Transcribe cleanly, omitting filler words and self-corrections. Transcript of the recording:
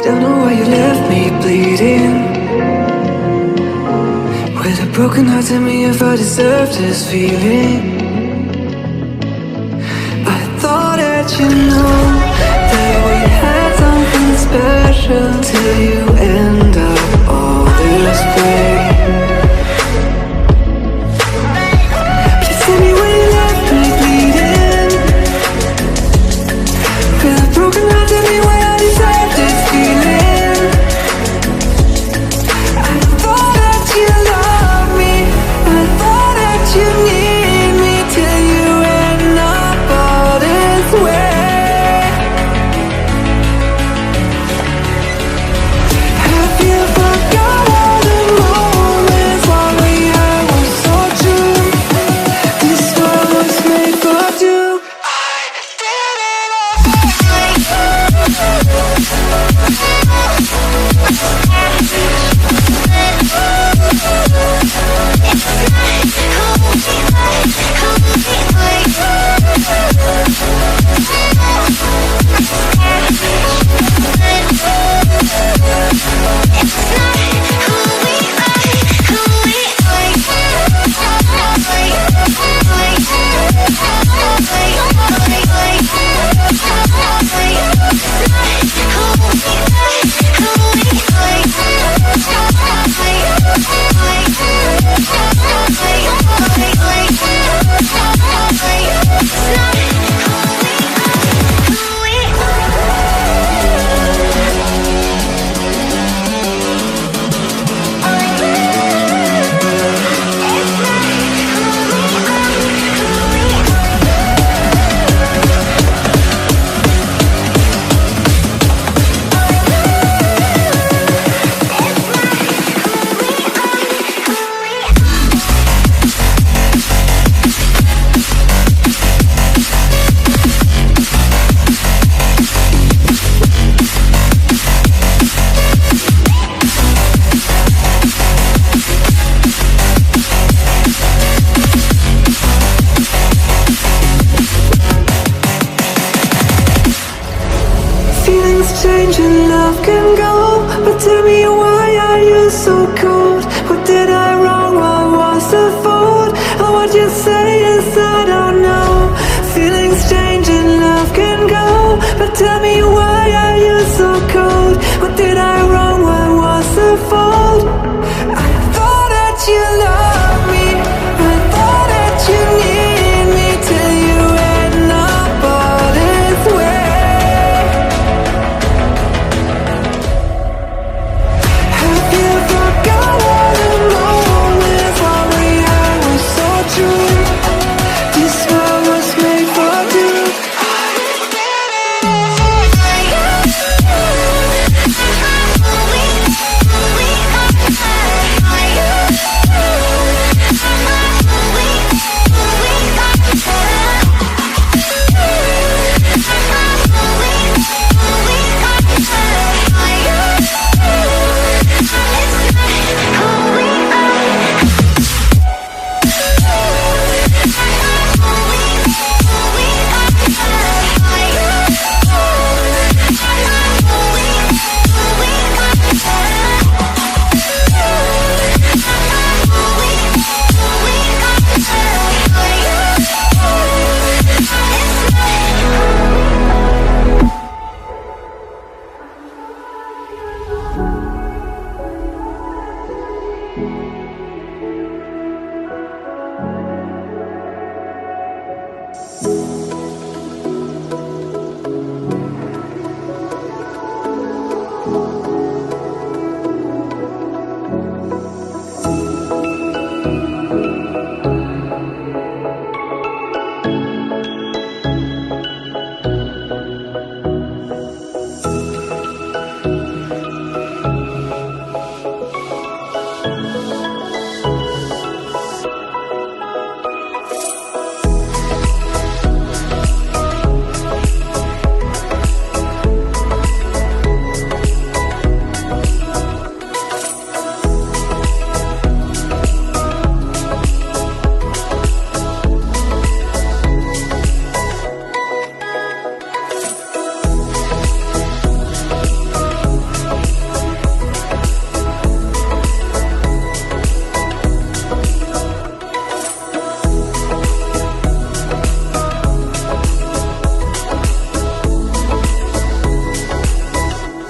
Don't know why you left me bleeding. With a broken heart, tell me if I deserve this feeling. I thought that you know that we had something special till you end up all this way. Please tell me when you left me bleeding. With a broken heart, tell me why I deserve this feeling. I thought that you loved me, I thought that you need me till you end up all this way. Have you forgot all the moments while we had was so true? This world was made for two. I did it change and love can go, but tell me why are you so cold? What did I wrong? What was the fault? And what you say is I don't know. Feelings change and love can go, but tell me why